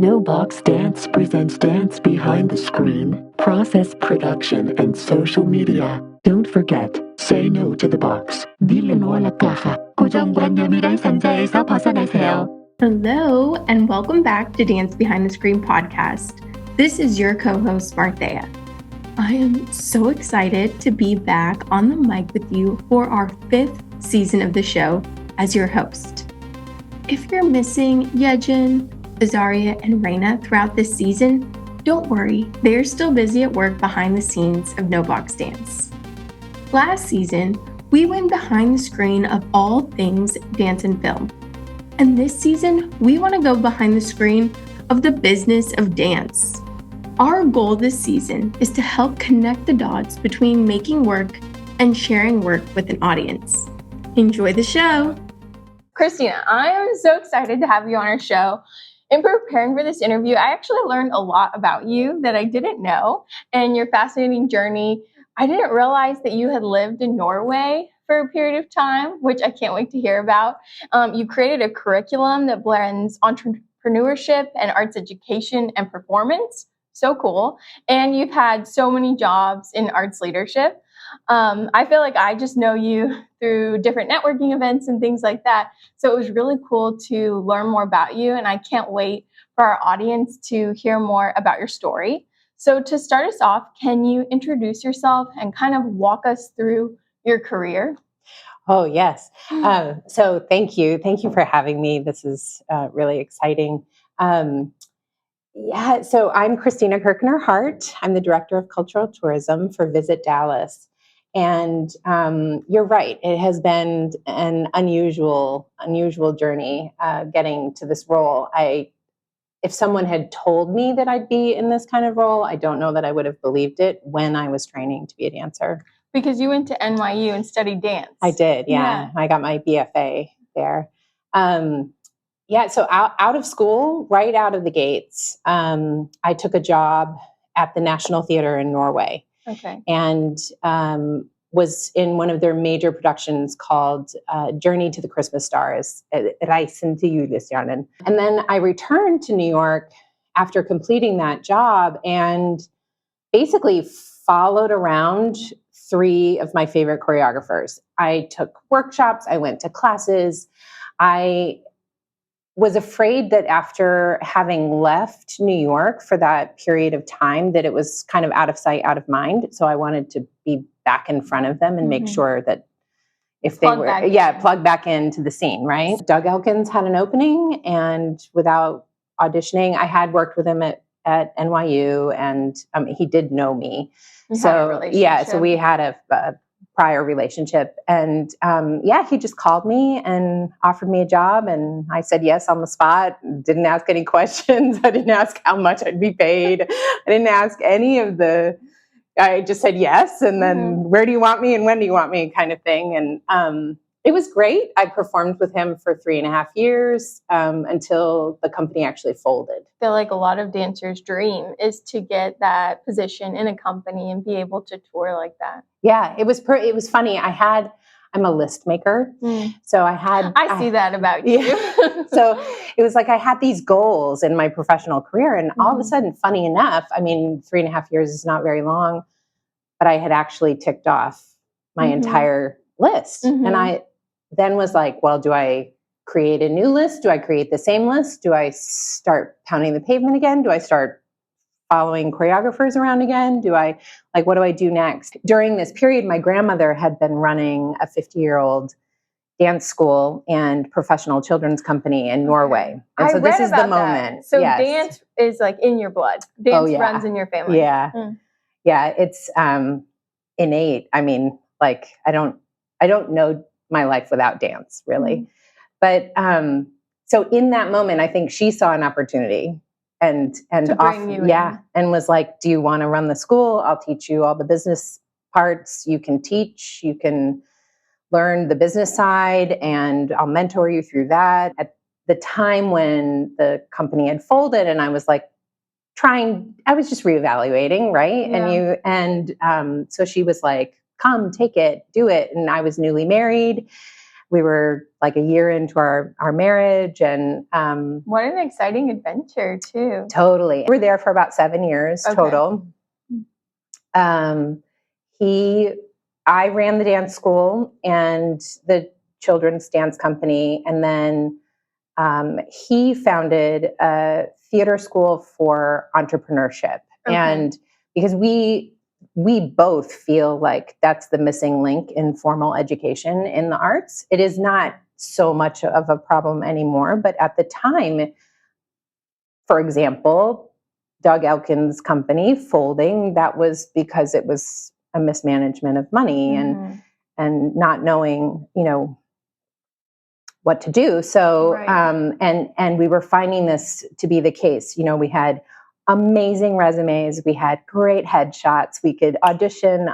No Box Dance presents Dance Behind the Screen, process production, and social media. Don't forget, say no to the box. Dile no a la caja. 고정관념이란 상자에서 벗어나세요. Hello, and welcome back to Dance Behind the Screen podcast. This is your co-host, Marthea. I am so excited to be back on the mic with you for our 5th season of the show as your host. If you're missing Yejin, Azaria, and Reina throughout this season, don't worry, they're still busy at work behind the scenes of No Box Dance. Last season, we went behind the screen of all things dance and film. And this season, we want to go behind the screen of the business of dance. Our goal this season is to help connect the dots between making work and sharing work with an audience. Enjoy the show! Kristina, I am so excited to have you on our show. In preparing for this interview, I actually learned a lot about you that I didn't know and your fascinating journey. I didn't realize that you had lived in Norway for a period of time, which I can't wait to hear about. You created a curriculum that blends entrepreneurship and arts education and performance. So cool. And you've had so many jobs in arts leadership. I feel like I just know you through different networking events and things like that. So it was really cool to learn more about you. And I can't wait for our audience to hear more about your story. So to start us off, can you introduce yourself and kind of walk us through your career? Oh, yes. So thank you. Thank you for having me. This is really exciting. So I'm Kristina Kirkenaer-Hart. I'm the Director of Cultural Tourism for Visit Dallas. And you're right. It has been an unusual journey getting to this role. If someone had told me that I'd be in this kind of role, I don't know that I would have believed it when I was training to be a dancer. Because you went to NYU and studied dance. I did, yeah. I got my BFA there. So out of school, right out of the gates, I took a job at the National Theatre in Norway. Okay. And was in one of their major productions called Journey to the Christmas Stars, Reisen til julestjernen. And then I returned to New York after completing that job and basically followed around 3 of my favorite choreographers. I took workshops, I went to classes. I was afraid that after having left New York for that period of time, that it was kind of out of sight, out of mind. So I wanted to be back in front of them and make sure that if they were, plug back into the scene, right? Doug Elkins had an opening, and without auditioning, I had worked with him at NYU, and he did know me. So we had a prior relationship, and he just called me and offered me a job, and I said yes on the spot. Didn't ask any questions. I didn't ask how much I'd be paid. I didn't ask any of I just said yes, and then where do you want me and when do you want me kind of thing. And it was great. I performed with him for 3.5 years until the company actually folded. I feel like a lot of dancers' dream is to get that position in a company and be able to tour like that. Yeah, it was funny. I'm a list maker. So I see that about you. Yeah. So it was like I had these goals in my professional career, and all of a sudden, funny enough, 3.5 years is not very long, but I had actually ticked off my entire list. And I then was like, well, do I create a new list? Do I create the same list? Do I start pounding the pavement again? Do I start following choreographers around again? What do I do next? During this period, my grandmother had been running a 50-year-old dance school and professional children's company in Norway. And so this is the moment. That. So dance is like in your blood. Dance runs in your family. Yeah. Yeah, it's innate. I don't know my life without dance, really. But so in that moment, I think she saw an opportunity and was like, do you want to run the school? I'll teach you all the business parts. You can teach, you can learn the business side, and I'll mentor you through that. At the time when the company had folded, and I was like I was just reevaluating, right? Yeah. So she was like, come, take it, do it. And I was newly married. we were like a year into our marriage, and what an exciting adventure too. Totally. We were there for about 7 years total. I ran the dance school and the children's dance company, and then he founded a theater school for entrepreneurship. And because we both feel like that's the missing link in formal education in the arts. It is not so much of a problem anymore, but at the time, for example, Doug Elkin's company folding, that was because it was a mismanagement of money and not knowing, what to do. So, and we were finding this to be the case. We had amazing resumes, we had great headshots, we could audition,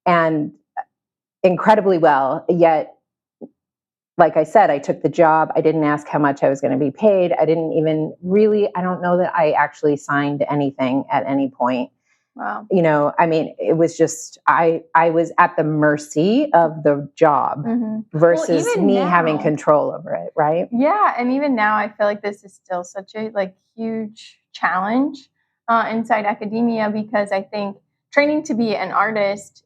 and incredibly well. Yet, like I said, I took the job. I didn't ask how much I was going to be paid. I don't know that I actually signed anything at any point. Wow. It was just, I was at the mercy of the job versus me having control over it. Right. Yeah. And even now I feel like this is still such a huge challenge inside academia, because I think training to be an artist,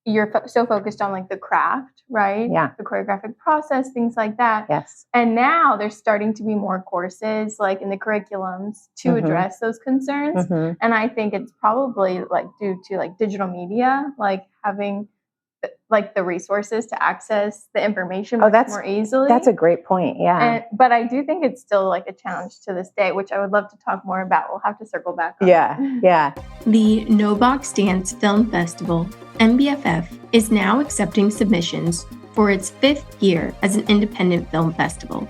you're so focused on the craft, right? Yeah. The choreographic process, things like that. Yes. And now there's starting to be more courses in the curriculums to address those concerns. And I think it's probably due to digital media, having the resources to access the information more easily. That's a great point. Yeah. But I do think it's still a challenge to this day, which I would love to talk more about. We'll have to circle back on. Yeah. The No Box Dance Film Festival, NBFF, is now accepting submissions for its 5th year as an independent film festival.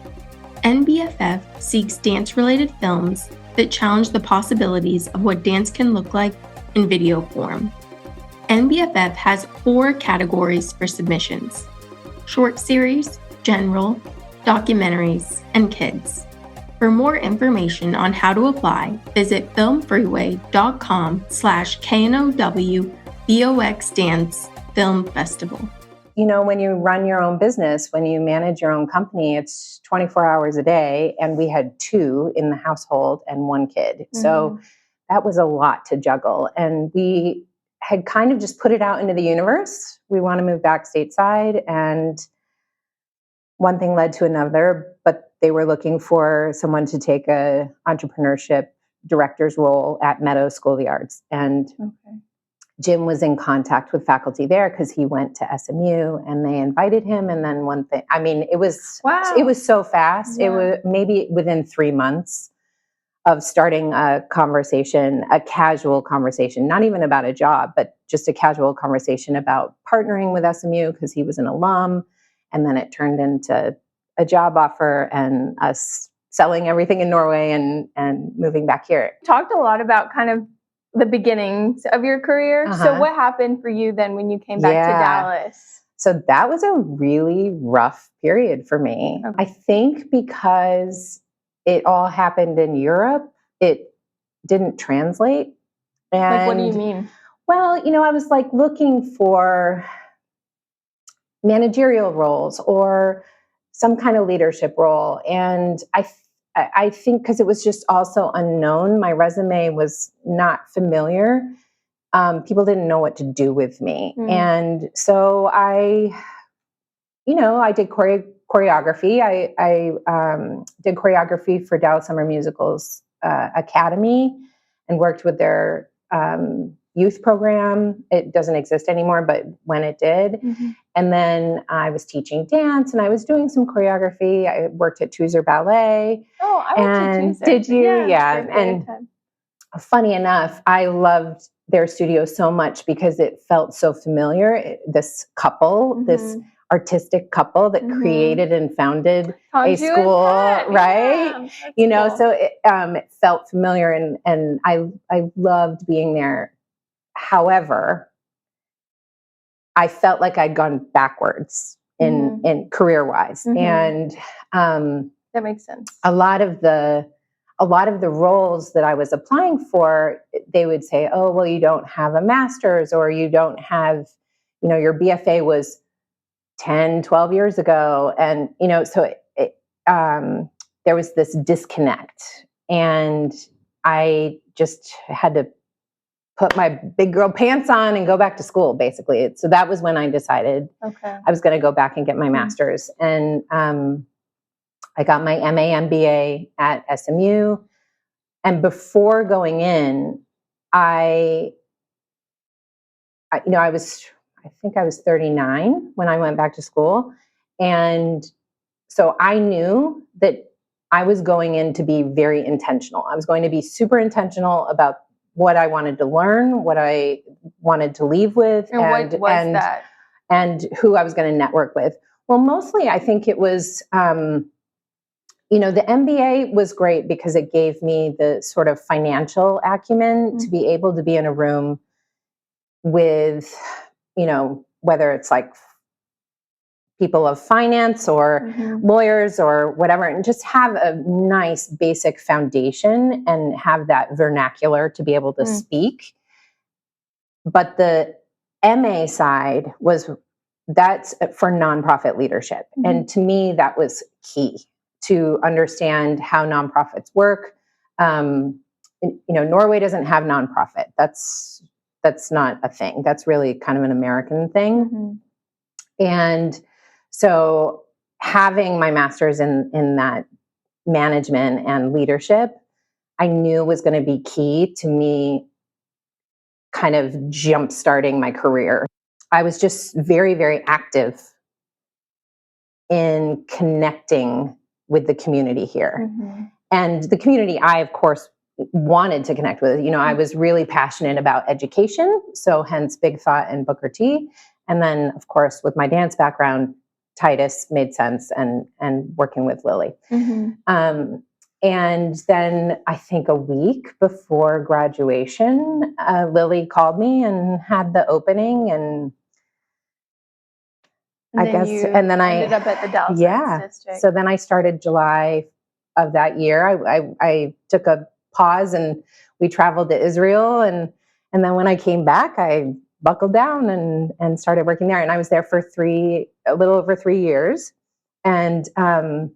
NBFF seeks dance-related films that challenge the possibilities of what dance can look like in video form. NBFF has 4 categories for submissions: short series, general, documentaries, and kids. For more information on how to apply, visit filmfreeway.com/KNOW Dance Film Festival. When you run your own business, when you manage your own company, it's 24 hours a day. And we had 2 in the household and 1 kid. So that was a lot to juggle. And we had kind of just put it out into the universe. We want to move back stateside. And one thing led to another, but they were looking for someone to take a entrepreneurship director's role at Meadows School of the Arts. And Jim was in contact with faculty there because he went to SMU and they invited him. And then one thing, it was so fast. Yeah. It was maybe within 3 months of starting a conversation, a casual conversation, not even about a job, but just a casual conversation about partnering with SMU because he was an alum. And then it turned into a job offer and us selling everything in Norway and moving back here. Talked a lot about kind of the beginnings of your career. So what happened for you then when you came back to Dallas? So that was a really rough period for me. I think because it all happened in Europe, it didn't translate. And what do you mean? Well, I was looking for managerial roles or some kind of leadership role. And I think because it was just also unknown, my resume was not familiar. People didn't know what to do with me. And so I did choreography. I did choreography for Dallas Summer Musicals Academy and worked with their youth program. It doesn't exist anymore, but when it did. And then I was teaching dance and I was doing some choreography. I worked at Tuzer Ballet. Oh, I went to Tuzer. Did you? Yeah. And funny enough, I loved their studio so much because it felt so familiar. This couple, this artistic couple that created and founded a school, right? Yeah, so it felt familiar and I loved being there. However, I felt like I'd gone backwards in career-wise. And that makes sense. A lot of the roles that I was applying for, they would say, oh, well, you don't have a master's or you don't have, your BFA was 10, 12 years ago. And, so there was this disconnect, and I just had to put my big girl pants on and go back to school, basically. So that was when I decided I was going to go back and get my master's. And I got my MA MBA at SMU. And before going in, I think I was 39 when I went back to school. And so I knew that I was going in to be very intentional. I was going to be super intentional about what I wanted to learn, what I wanted to leave with, what was that? And who I was going to network with. Well, mostly I think it was, the MBA was great because it gave me the sort of financial acumen to be able to be in a room with, whether it's like people of finance or lawyers or whatever, and just have a nice basic foundation and have that vernacular to be able to speak. But the MA side that's for nonprofit leadership. And to me, that was key to understand how nonprofits work. Norway doesn't have nonprofit. That's not a thing. That's really kind of an American thing. And so having my master's in that management and leadership, I knew was going to be key to me kind of jump-starting my career. I was just very, very active in connecting with the community here. And the community I, of course, wanted to connect with. I was really passionate about education, so hence Big Thought and Booker T. And then, of course, with my dance background, Titus made sense, and working with Lily. And then I think a week before graduation, Lily called me and had the opening, and I ended up at the Dallas Arts District. So then I started July of that year. I took a pause and we traveled to Israel, and then when I came back, I buckled down and started working there. And I was there for a little over 3 years. And I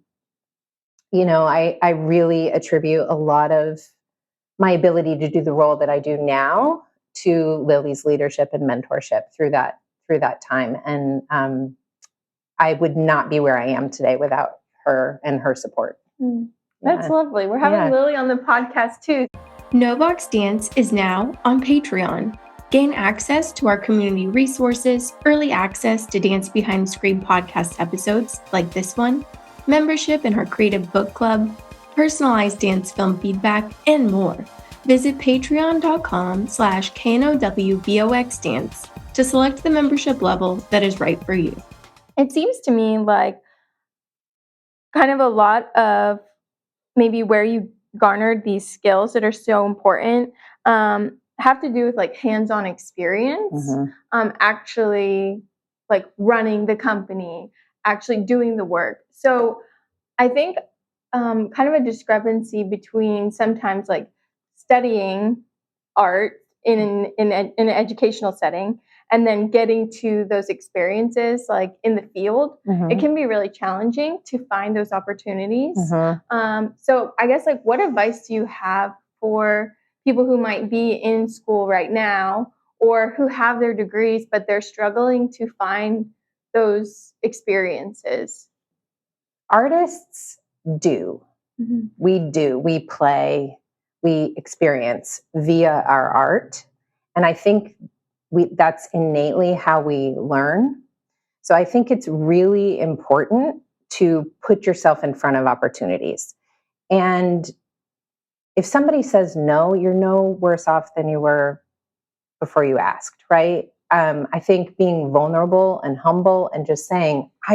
really attribute a lot of my ability to do the role that I do now to Lily's leadership and mentorship through that time. And I would not be where I am today without her and her support. That's lovely. We're having Lily on the podcast too. No Box Dance is now on Patreon. Gain access to our community resources, early access to Dance Behind the Screen podcast episodes like this one, membership in our creative book club, personalized dance film feedback, and more. Visit patreon.com/KNOWBOXDance to select the membership level that is right for you. It seems to me like kind of a lot of maybe where you garnered these skills that are so important have to do with like hands-on experience, actually like running the company, actually doing the work. So I think kind of a discrepancy between sometimes like studying art in an educational setting and then getting to those experiences like in the field. It can be really challenging to find those opportunities. So I guess like what advice do you have for people who might be in school right now or who have their degrees but they're struggling to find those experiences? Artists do. We play, we experience via our art. And I think that's innately how we learn. So I think it's really important to put yourself in front of opportunities. And if somebody says no, you're no worse off than you were before you asked, right? I think being vulnerable and humble and just saying, I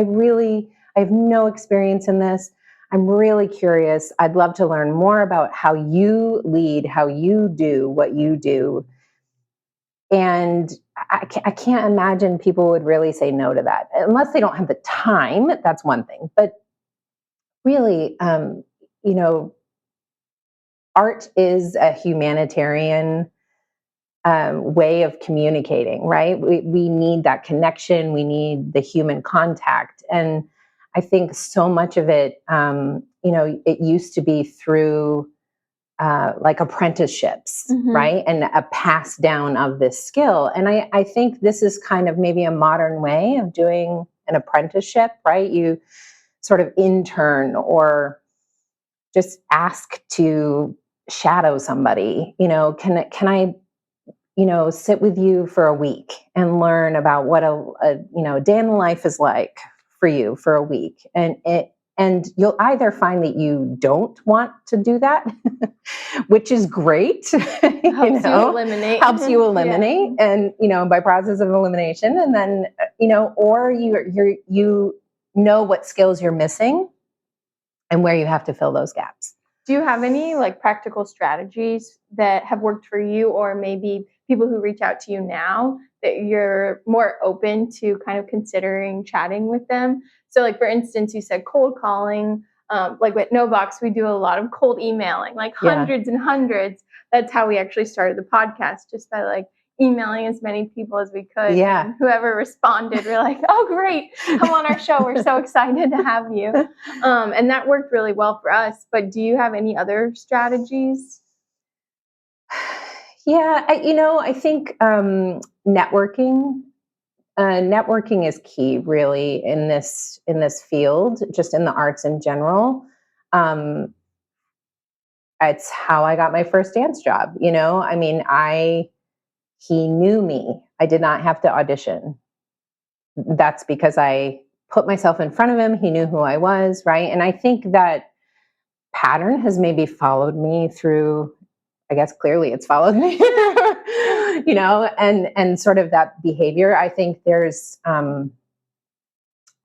have no experience in this. I'm really curious. I'd love to learn more about how you lead, how you do what you do. And I can't imagine people would really say no to that unless they don't have the time. That's one thing. But really, art is a humanitarian way of communicating, right? We need that connection. We need the human contact. And I think so much of it, it used to be through like apprenticeships, right? And a pass down of this skill. And I think this is kind of maybe a modern way of doing an apprenticeship, right? You sort of intern or just ask to shadow somebody, can I sit with you for a week and learn about what a day in the life is like for you for a week. And you'll either find that you don't want to do that, which is great. Helps you eliminate. Yeah. And, by process of elimination. And then, or you know what skills you're missing and where you have to fill those gaps. Do you have any like practical strategies that have worked for you, or maybe people who reach out to you now that you're more open to kind of considering chatting with them? So like, for instance, you said cold calling, like with NoBox, we do a lot of cold emailing, like hundreds and hundreds. That's how we actually started the podcast, just by like emailing as many people as we could. Yeah. And whoever responded, we're like, oh, great, come on our show. We're so excited to have you. And that worked really well for us. But do you have any other strategies? Yeah, I think networking is key, really, in this field, just in the arts in general. It's how I got my first dance job. He knew me. I did not have to audition. That's because I put myself in front of him. He knew who I was, right? And I think that pattern has maybe followed me through, I guess clearly it's followed me, and sort of that behavior. I think there's, I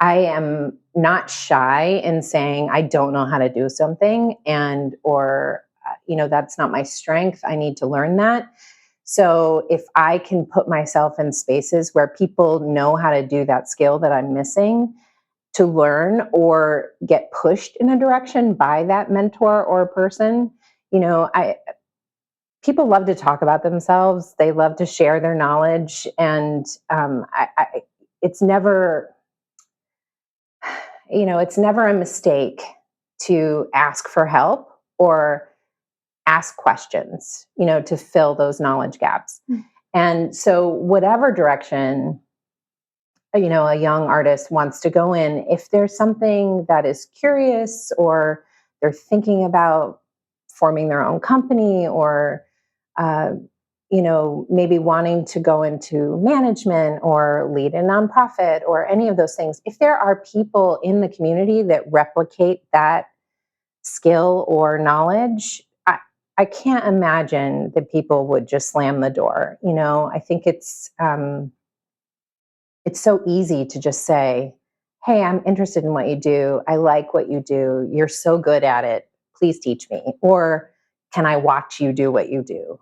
am not shy in saying I don't know how to do something or that's not my strength. I need to learn that. So if I can put myself in spaces where people know how to do that skill that I'm missing to learn or get pushed in a direction by that mentor or person, people love to talk about themselves. They love to share their knowledge. And it's never a mistake to ask for help or ask questions, to fill those knowledge gaps. Mm-hmm. And so whatever direction, a young artist wants to go in, if there's something that is curious or they're thinking about forming their own company or, maybe wanting to go into management or lead a nonprofit or any of those things, if there are people in the community that replicate that skill or knowledge, I can't imagine that people would just slam the door. I think it's so easy to just say, hey, I'm interested in what you do. I like what you do. You're so good at it. Please teach me. Or can I watch you do what you do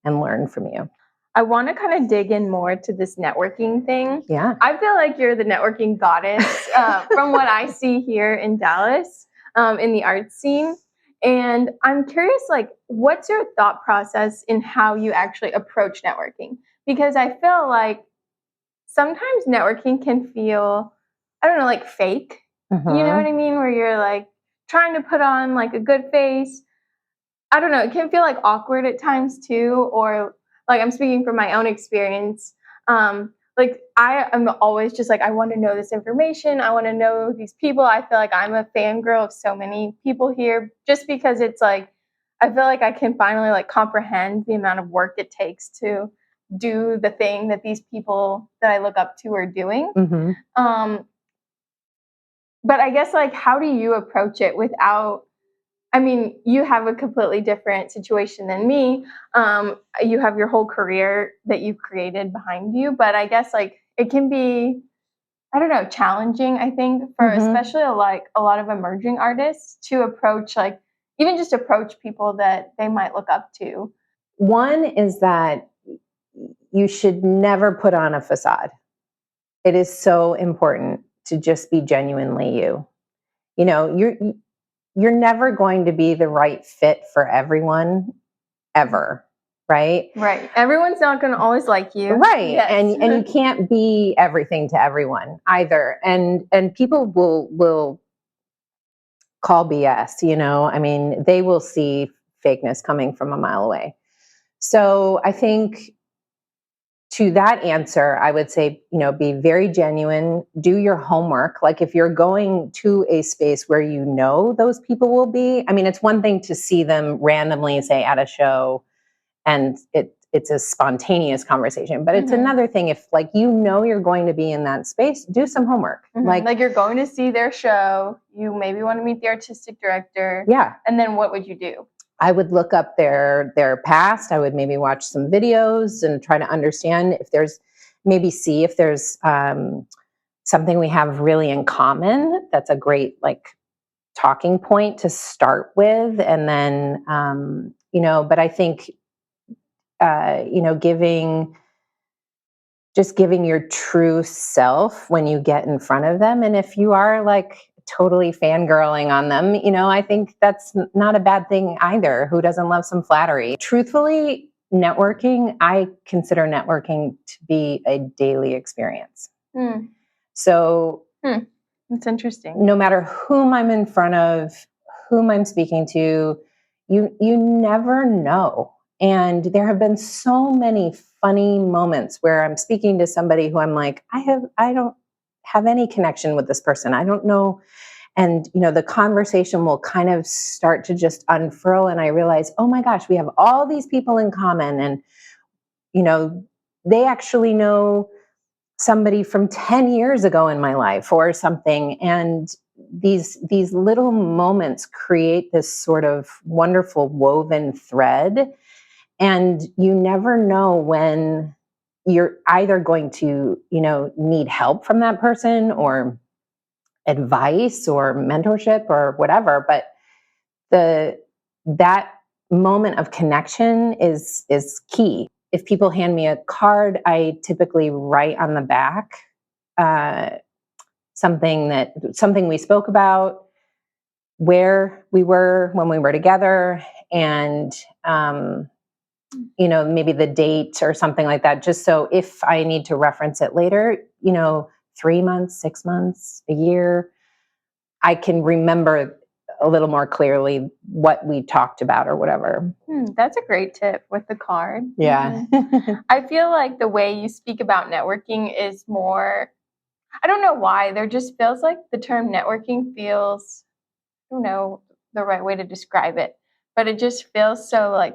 and learn from you? I want to kind of dig in more to this networking thing. Yeah. I feel like you're the networking goddess from what I see here in Dallas in the arts scene. And I'm curious, like, what's your thought process in how you actually approach networking? Because I feel like sometimes networking can feel, I don't know, like fake. Mm-hmm. You know what I mean? Where you're like trying to put on like a good face. I don't know. It can feel like awkward at times too. Or like, I'm speaking from my own experience. Like I am always just like, I want to know this information. I want to know these people. I feel like I'm a fangirl of so many people here just because it's like, I feel like I can finally like comprehend the amount of work it takes to do the thing that these people that I look up to are doing. Mm-hmm. But I guess like, how do you approach it without, I mean, you have a completely different situation than me. You have your whole career that you've created behind you, but I guess like it can be, I don't know, challenging, I think, for especially like a lot of emerging artists to approach like, even just approach people that they might look up to. One is that you should never put on a facade. It is so important to just be genuinely you. You're never going to be the right fit for everyone, ever. right? Right. Everyone's not going to always like you. Right. Yes. And you can't be everything to everyone either. And people will call BS, I mean, they will see fakeness coming from a mile away. So I think to that answer, I would say, be very genuine, do your homework. Like if you're going to a space where those people will be, I mean, it's one thing to see them randomly, say at a show, and it's a spontaneous conversation, but it's another thing if you're going to be in that space, do some homework. Like you're going to see their show, you maybe want to meet the artistic director. Yeah. And then what would you do? I would look up their past. I would maybe watch some videos and try to understand see if there's something we have really in common. That's a great talking point to start with. And then, but I think, giving your true self when you get in front of them. And if you are totally fangirling on them, I think that's not a bad thing either. Who doesn't love some flattery? Truthfully, I consider networking to be a daily experience. So that's interesting. No matter whom I'm in front of, whom I'm speaking to, you never know. And there have been so many funny moments where I'm speaking to somebody who I'm like, I don't have any connection with this person. I don't know. And, the conversation will kind of start to just unfurl. And I realize, oh my gosh, we have all these people in common. And, they actually know somebody from 10 years ago in my life or something. And these little moments create this sort of wonderful woven thread. And you never know when you're either going to, need help from that person or advice or mentorship or whatever. But that moment of connection is key. If people hand me a card, I typically write on the back something we spoke about, where we were when we were together, and maybe the date or something like that, just so if I need to reference it later, 3 months, 6 months, a year, I can remember a little more clearly what we talked about or whatever. That's a great tip with the card. Yeah. I feel like the way you speak about networking is more, I don't know why, there just feels like the term networking feels, I don't know the right way to describe it, but it just feels so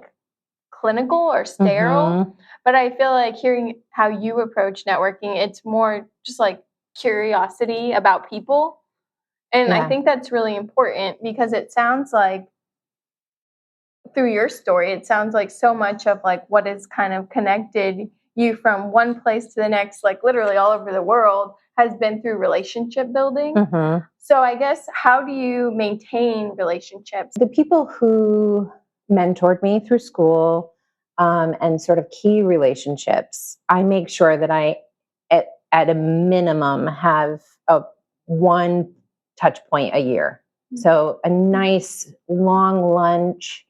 clinical or sterile. But I feel like hearing how you approach networking, it's more just curiosity about people. And I think that's really important because it sounds like through your story, it sounds like so much of what has kind of connected you from one place to the next, literally all over the world, has been through relationship building. So I guess, how do you maintain relationships? The people who mentored me through school and sort of key relationships, I make sure that I, at a minimum, have one touch point a year. So a nice long lunch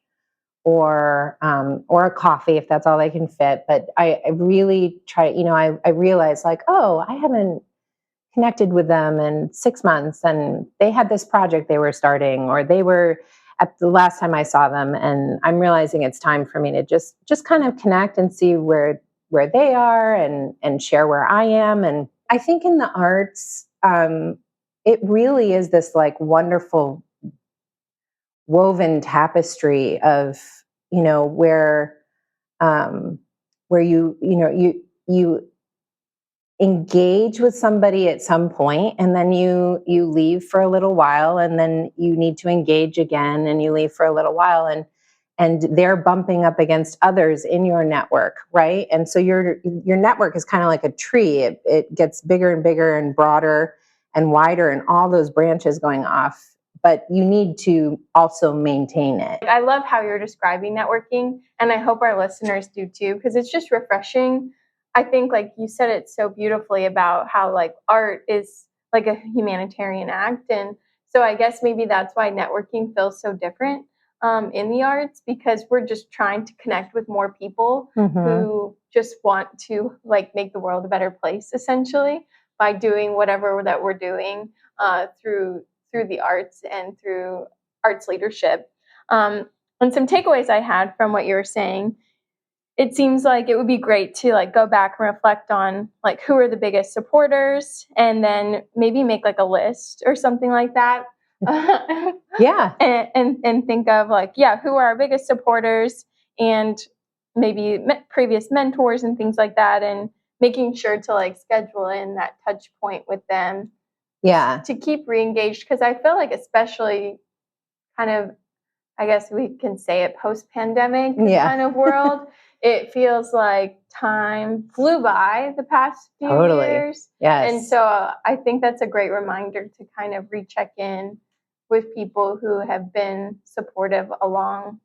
or a coffee if that's all I can fit. But I really try, I realize oh, I haven't connected with them in 6 months, and they had this project they were starting, or they were at the last time I saw them, and I'm realizing it's time for me to just kind of connect and see where they are and share where I am. And I think in the arts, it really is this wonderful woven tapestry of where you engage with somebody at some point, and then you leave for a little while, and then you need to engage again, and you leave for a little while, and they're bumping up against others in your network, right? And so your network is kind of like a tree. It gets bigger and bigger and broader and wider, and all those branches going off, but you need to also maintain it. I love how you're describing networking, and I hope our listeners do too, because it's just refreshing. I think you said it so beautifully about how art is a humanitarian act. And so I guess maybe that's why networking feels so different. in the arts, because we're just trying to connect with more people who just want to like make the world a better place, essentially, by doing whatever that we're doing through the arts and through arts leadership. And some takeaways I had from what you were saying, it seems like it would be great to like go back and reflect on like who are the biggest supporters, and then maybe make like a list or something like that. Yeah. And think of like, who are our biggest supporters, and maybe previous mentors and things like that, and making sure to like schedule in that touch point with them. Yeah. To keep re-engaged, because I feel like, especially kind of, I guess we can say it, post-pandemic kind of world, it feels like time flew by the past few years. Yes. And so I think that's a great reminder to kind of recheck in with people who have been supportive along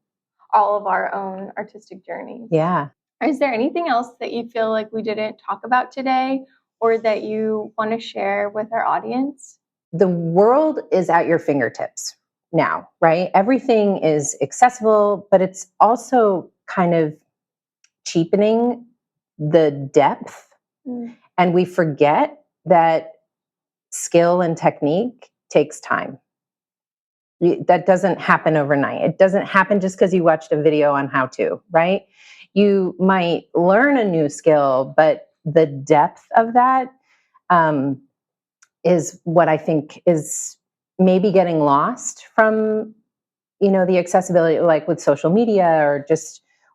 all of our own artistic journeys. Yeah. Is there anything else that you feel like we didn't talk about today, or that you want to share with our audience? The world is at your fingertips now, right? Everything is accessible, but it's also kind of cheapening the depth. And we forget that skill and technique takes time. That doesn't happen overnight. It doesn't happen just because you watched a video on how to, right? You might learn a new skill, but the depth of that is what I think is maybe getting lost from, the accessibility, like with social media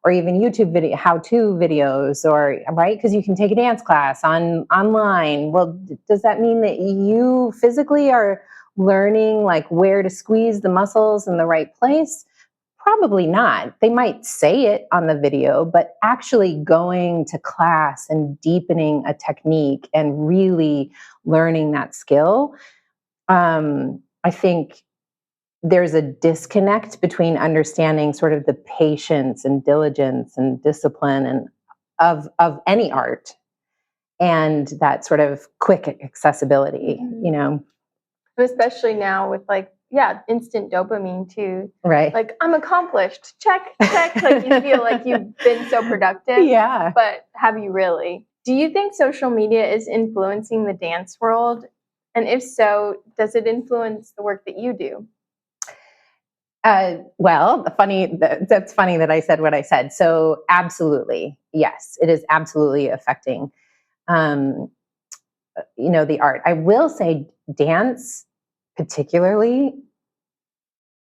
or even YouTube video, how-to videos, or right, because you can take a dance class online. Well, does that mean that you physically are learning like where to squeeze the muscles in the right place? Probably not. They might say it on the video, but actually going to class and deepening a technique and really learning that skill, I think there's a disconnect between understanding sort of the patience and diligence and discipline and of any art, and that sort of quick accessibility, Especially now with like, instant dopamine too. Right. Like, I'm accomplished. Check. Like, you feel like you've been so productive. Yeah. But have you really? Do you think social media is influencing the dance world? And if so, does it influence the work that you do? Well, that's funny that I said what I said. So absolutely, yes, it is absolutely affecting, the art. I will say dance particularly,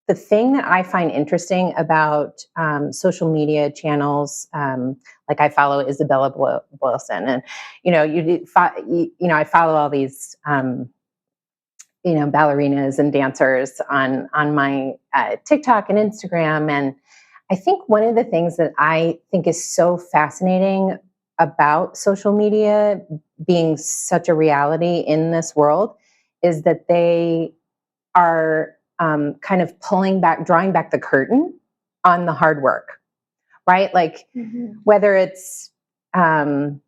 the thing that I find interesting about social media channels, like I follow Isabella Boylston, and I follow all these ballerinas and dancers on my TikTok and Instagram. And I think one of the things that I think is so fascinating about social media being such a reality in this world is that they are kind of drawing back the curtain on the hard work, right? Like whether it's falling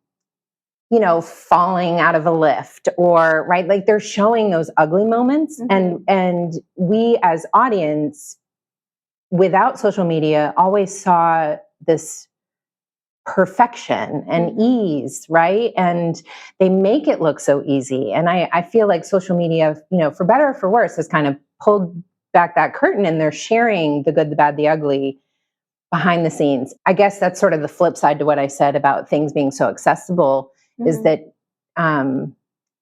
out of a lift, or right, like they're showing those ugly moments, and we as audience without social media always saw this perfection and ease, right? And they make it look so easy. And I feel like social media, for better or for worse, has kind of pulled back that curtain, and they're sharing the good, the bad, the ugly behind the scenes. I guess that's sort of the flip side to what I said about things being so accessible, is that,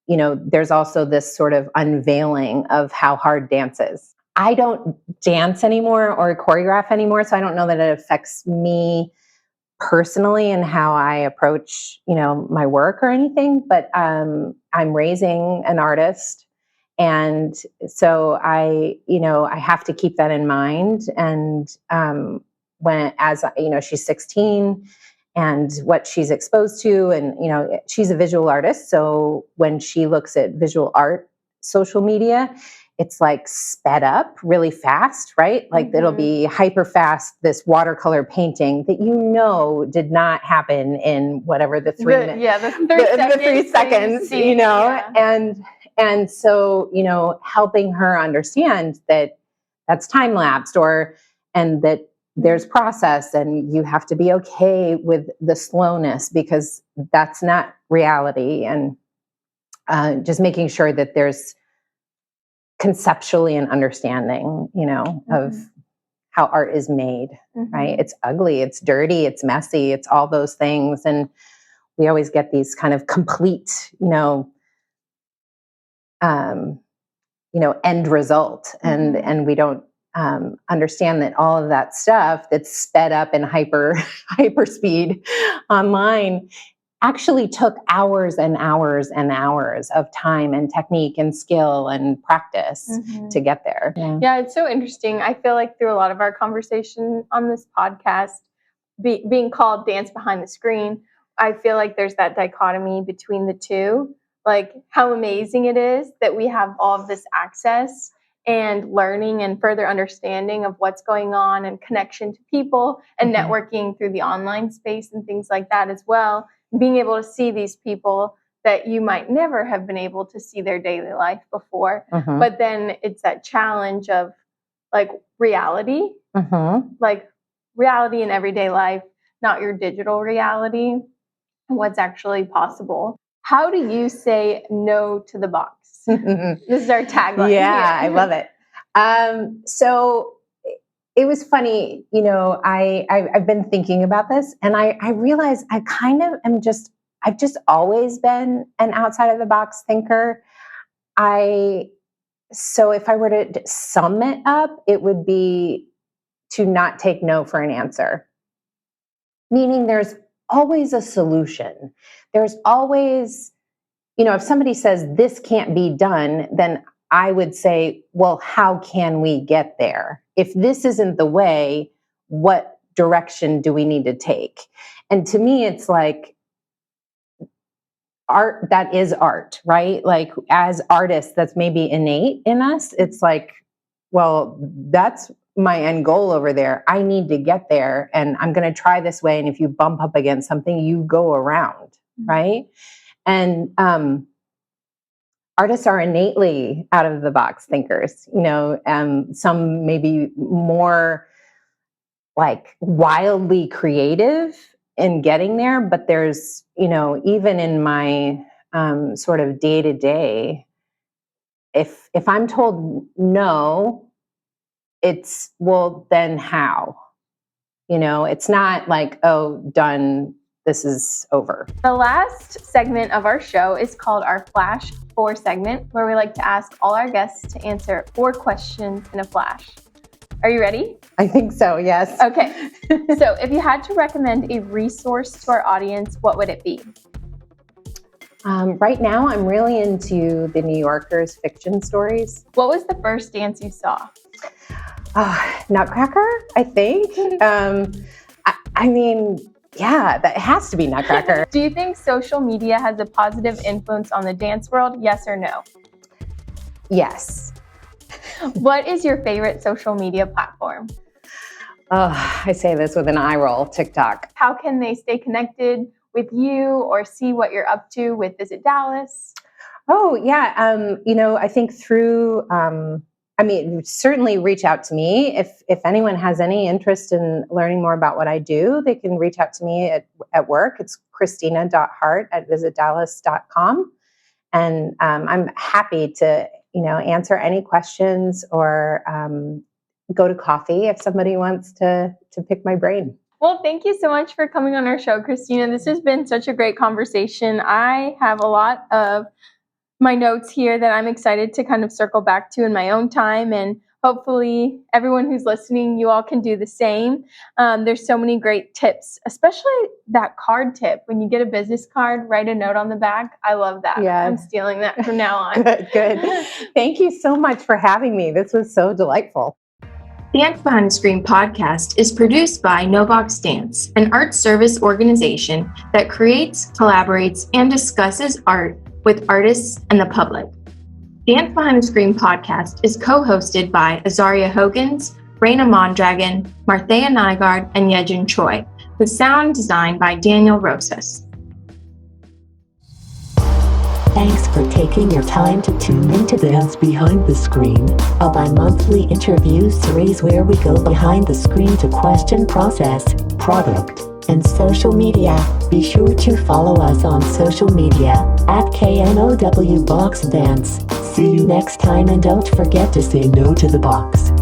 there's also this sort of unveiling of how hard dance is. I don't dance anymore or choreograph anymore, so I don't know that it affects me personally and how I approach, my work or anything, but I'm raising an artist. And so I have to keep that in mind. And she's 16, and what she's exposed to, and, she's a visual artist. So when she looks at visual art, social media, it's like sped up really fast, right? Like it'll be hyper fast, this watercolor painting that did not happen in whatever the 3 minutes. Yeah, the 3 seconds, and so, helping her understand that that's time lapsed, or and that there's process, and you have to be okay with the slowness because that's not reality. And just making sure that there's conceptually an understanding, of how art is made, right? It's ugly, it's dirty, it's messy, it's all those things. And we always get these kind of complete, end result. And we don't understand that all of that stuff that's sped up in hyper speed online actually took hours and hours and hours of time and technique and skill and practice to get there. Yeah, it's so interesting. I feel like through a lot of our conversation on this podcast, being called Dance Behind the Screen, I feel like there's that dichotomy between the two, like how amazing it is that we have all of this access and learning and further understanding of what's going on and connection to people and networking through the online space and things like that as well. Being able to see these people that you might never have been able to see their daily life before. But then it's that challenge of like reality, like reality in everyday life, not your digital reality, what's actually possible. How do you say no to the box? This is our tagline. Yeah, here. I love it. So it was funny, I've been thinking about this, and I realized I kind of I've just always been an outside of the box thinker. So if I were to sum it up, it would be to not take no for an answer. Meaning there's always a solution. There's always, if somebody says this can't be done, then I would say, well, how can we get there? If this isn't the way, what direction do we need to take? And to me, it's like art, that is art, right? Like as artists, that's maybe innate in us. It's like, well, that's my end goal over there. I need to get there, and I'm going to try this way. And if you bump up against something, you go around, right? And artists are innately out of the box thinkers, some maybe more like wildly creative in getting there. But there's, even in my sort of day to day, if I'm told no, it's, well, then how? It's not like, oh, done, this is over. The last segment of our show is called our Flash 4 segment, where we like to ask all our guests to answer 4 questions in a flash. Are you ready? I think so, yes. Okay. So if you had to recommend a resource to our audience, what would it be? Right now, I'm really into the New Yorker's fiction stories. What was the first dance you saw? Nutcracker, I think. I mean, yeah, that has to be Nutcracker. Do you think social media has a positive influence on the dance world? Yes or no? Yes. What is your favorite social media platform? I say this with an eye roll, TikTok. How can they stay connected with you or see what you're up to with Visit Dallas? Oh, yeah. I think through, certainly reach out to me. If anyone has any interest in learning more about what I do, they can reach out to me at work. It's Kristina.Hart@visitdallas.com. And I'm happy to, answer any questions or go to coffee if somebody wants to pick my brain. Well, thank you so much for coming on our show, Kristina. This has been such a great conversation. I have a lot of my notes here that I'm excited to kind of circle back to in my own time, and hopefully everyone who's listening, you all can do the same. There's so many great tips, especially that card tip. When you get a business card, write a note on the back. I love that. Yeah. I'm stealing that from now on. Good. Thank you so much for having me. This was so delightful. Dance Behind the Screen podcast is produced by No Box Dance, an art service organization that creates, collaborates, and discusses art with artists and the public. Dance Behind the Screen podcast is co-hosted by Azaria Hogans, Raina Mondragon, Marthea Nygaard, and Yejin Choi, with sound design by Daniel Rosas. Thanks for taking your time to tune into Dance Behind the Screen, a bi-monthly interview series where we go behind the screen to question process, product, and social media. Be sure to follow us on social media at KNOW Box Dance. See you next time, and don't forget to say no to the box.